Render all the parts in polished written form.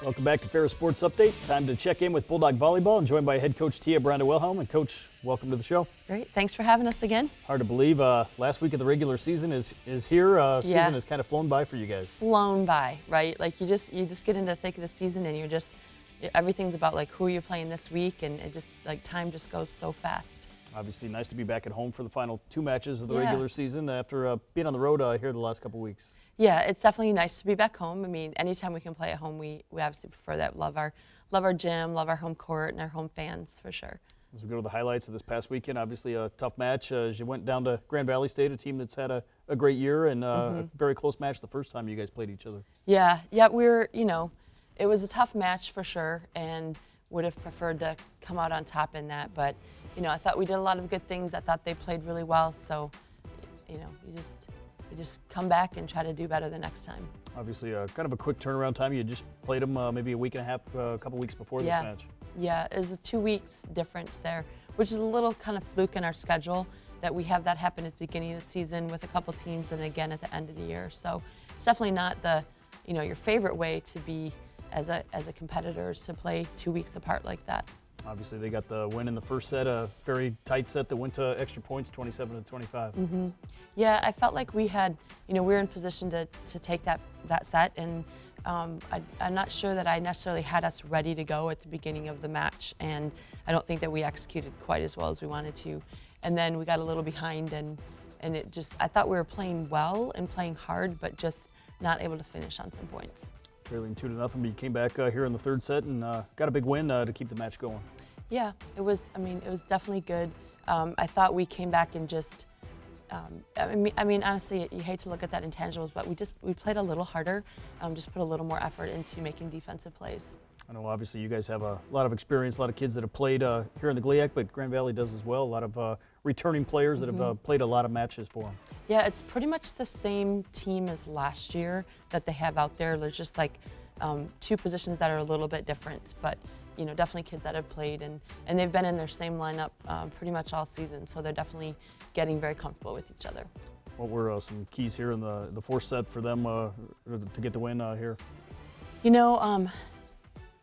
Welcome back to Ferris Sports Update. Time to check in with Bulldog Volleyball and joined by head coach Tia Brandel-Wilhelm. And coach, welcome to the show. Great, thanks for having us again. Hard to believe last week of the regular season is here. Season has kind of flown by for you guys. Flown by, right? Like you just get into the thick of the season and everything's about like who you're playing this week, and it just like time just goes so fast. Obviously nice to be back at home for the final two matches of the regular season after being on the road here the last couple weeks. Yeah, it's definitely nice to be back home. I mean, anytime we can play at home, we obviously prefer that. Love our gym, love our home court, and our home fans for sure. As we go to the highlights of this past weekend, obviously a tough match as you went down to Grand Valley State, a team that's had a great year and a very close match the first time you guys played each other. Yeah, it was a tough match for sure, and would have preferred to come out on top in that. But I thought we did a lot of good things. I thought they played really well. So, you just come back and try to do better the next time. Obviously, kind of a quick turnaround time. You just played them maybe a week and a half, a couple weeks before this match. Yeah, it was a 2 weeks difference there, which is a little kind of fluke in our schedule that we have that happen at the beginning of the season with a couple teams and again at the end of the year. So it's definitely not the, your favorite way to be as a competitor to play 2 weeks apart like that. Obviously, they got the win in the first set, a very tight set that went to extra points, 27-25. Yeah, I felt like we had, we were in position to take that set, and I'm not sure that I necessarily had us ready to go at the beginning of the match, and I don't think that we executed quite as well as we wanted to. And then we got a little behind, and I thought we were playing well and playing hard, but just not able to finish on some points. Trailing 2-0, but you came back here in the third set and got a big win to keep the match going. Yeah, it was definitely good. I thought we came back and just, honestly, you hate to look at that intangibles, but we played a little harder, just put a little more effort into making defensive plays. I know obviously you guys have a lot of experience, a lot of kids that have played here in the GLIAC, but Grand Valley does as well. A lot of returning players that have played a lot of matches for them. Yeah, it's pretty much the same team as last year that they have out there. There's just like two positions that are a little bit different, but definitely kids that have played, and they've been in their same lineup pretty much all season, so they're definitely getting very comfortable with each other. What were some keys here in the fourth set for them to get the win here?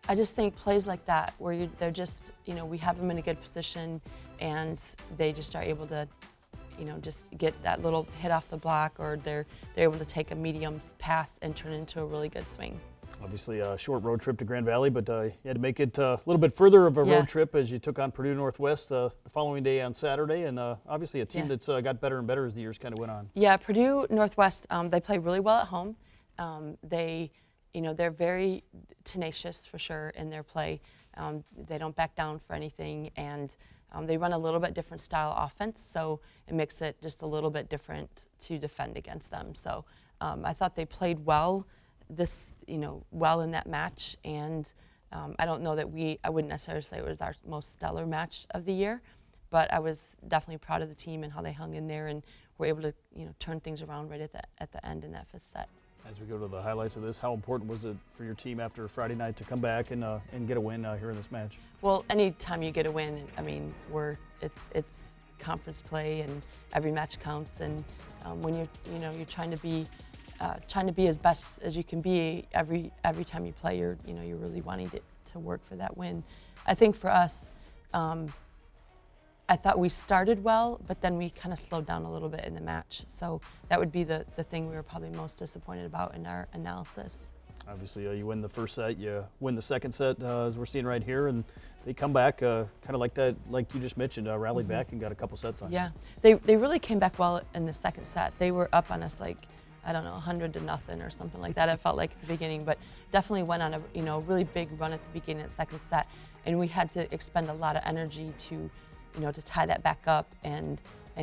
I just think plays like that where they're just, we have them in a good position and they just are able to, just get that little hit off the block, or they're able to take a medium pass and turn it into a really good swing. Obviously a short road trip to Grand Valley, but you had to make it a little bit further of a road trip as you took on Purdue Northwest the following day on Saturday, and obviously a team that's got better and better as the years kind of went on. Yeah, Purdue Northwest, they play really well at home. They're very tenacious for sure in their play. They don't back down for anything, and they run a little bit different style offense, so it makes it just a little bit different to defend against them. So I thought they played well well in that match, and I don't know that I wouldn't necessarily say it was our most stellar match of the year, but I was definitely proud of the team and how they hung in there and were able to turn things around right at the end in that fifth set. As we go to the highlights of this, how important was it for your team after Friday night to come back and get a win here in this match? Well, anytime you get a win, it's conference play and every match counts. And when you're trying to be as best as you can be every time you play, you're really wanting to work for that win. I think for us, I thought we started well, but then we kind of slowed down a little bit in the match. So that would be the thing we were probably most disappointed about in our analysis. Obviously, you win the first set, you win the second set, as we're seeing right here, and they come back kind of like that, like you just mentioned, rallied back and got a couple sets on. Yeah, they really came back well in the second set. They were up on us like, I don't know, 100-0 or something like that. It felt like at the beginning, but definitely went on a really big run at the beginning of the second set, and we had to expend a lot of energy to tie that back up and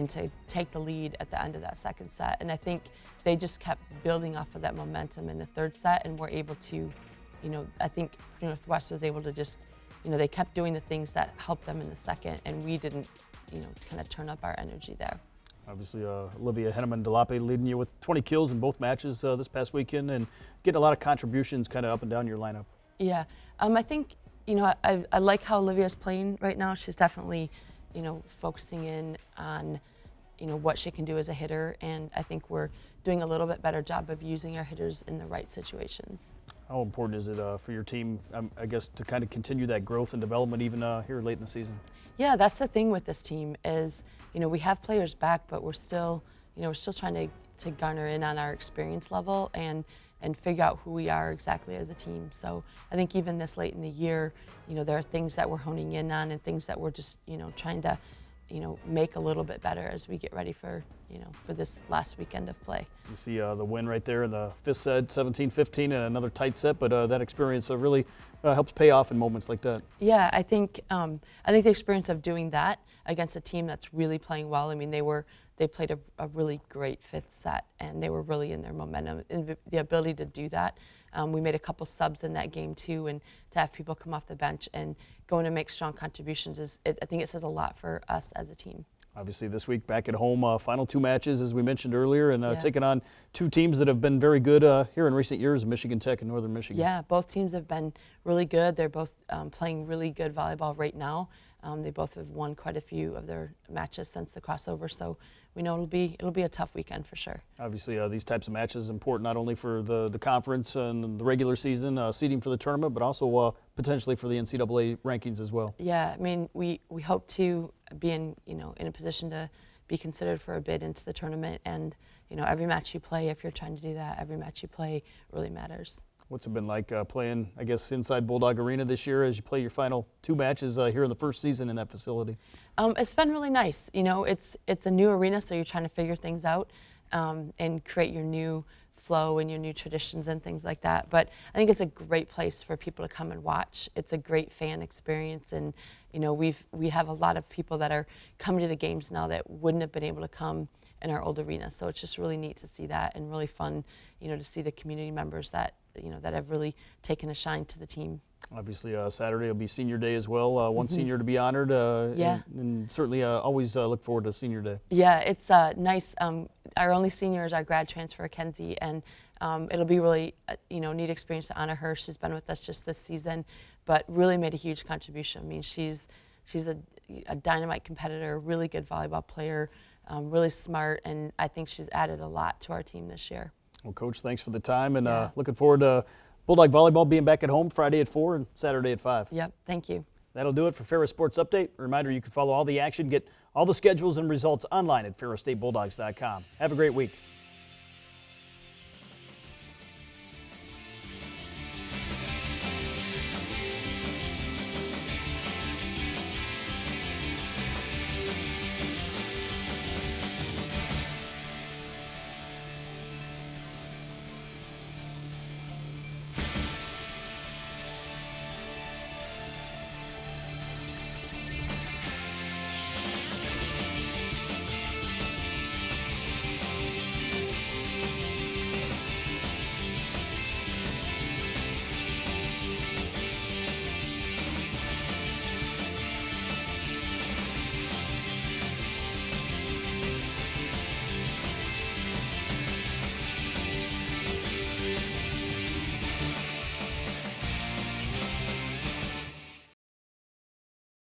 to take the lead at the end of that second set. And I think they just kept building off of that momentum in the third set and were able to, I think Northwest was able to just, they kept doing the things that helped them in the second, and we didn't, kind of turn up our energy there. Obviously, Olivia Henneman-Delape leading you with 20 kills in both matches this past weekend and getting a lot of contributions kind of up and down your lineup. Yeah, I think, I like how Olivia's playing right now. She's definitely, focusing in on, what she can do as a hitter, and I think we're doing a little bit better job of using our hitters in the right situations. How important is it for your team, I guess, to kind of continue that growth and development even here late in the season? Yeah, that's the thing with this team is, we have players back, but we're still trying to garner in on our experience level and figure out who we are exactly as a team. So I think even this late in the year, there are things that we're honing in on and things that we're just, trying to, make a little bit better as we get ready for, for this last weekend of play. You see the win right there in the fifth set, 17-15, and another tight set, but that experience really helps pay off in moments like that. Yeah, I think the experience of doing that against a team that's really playing well. I mean, they played a really great fifth set, and they were really in their momentum. And the ability to do that, we made a couple subs in that game too, and to have people come off the bench and going to make strong contributions I think it says a lot for us as a team. Obviously this week back at home, final two matches as we mentioned earlier, and Yeah. taking on two teams that have been very good here in recent years, Michigan Tech and Northern Michigan. Yeah, both teams have been really good. They're both playing really good volleyball right now. They both have won quite a few of their matches since the crossover, so we know it'll be a tough weekend for sure. Obviously, these types of matches are important not only for the conference and the regular season seeding for the tournament, but also potentially for the NCAA rankings as well. Yeah, I mean, we hope to be in a position to be considered for a bid into the tournament, and every match you play, if you're trying to do that, every match you play really matters. What's it been like playing, I guess, inside Bulldog Arena this year as you play your final two matches here in the first season in that facility? It's been really nice. It's a new arena, so you're trying to figure things out and create your new flow and your new traditions and things like that. But I think it's a great place for people to come and watch. It's a great fan experience, and we have a lot of people that are coming to the games now that wouldn't have been able to come in our old arena. So it's just really neat to see that, and really fun, to see the community members that that have really taken a shine to the team. Obviously, Saturday will be senior day as well. One senior to be honored. Yeah. And certainly always look forward to senior day. Yeah, it's nice. Our only senior is our grad transfer, Kenzie, and it'll be really neat experience to honor her. She's been with us just this season, but really made a huge contribution. I mean, she's a dynamite competitor, really good volleyball player, really smart, and I think she's added a lot to our team this year. Well, Coach, thanks for the time, and Yeah. looking forward to Bulldog Volleyball being back at home Friday at 4 and Saturday at 5. Yep, thank you. That'll do it for Ferris Sports Update. A reminder, you can follow all the action, get all the schedules and results online at ferrisstatebulldogs.com. Have a great week.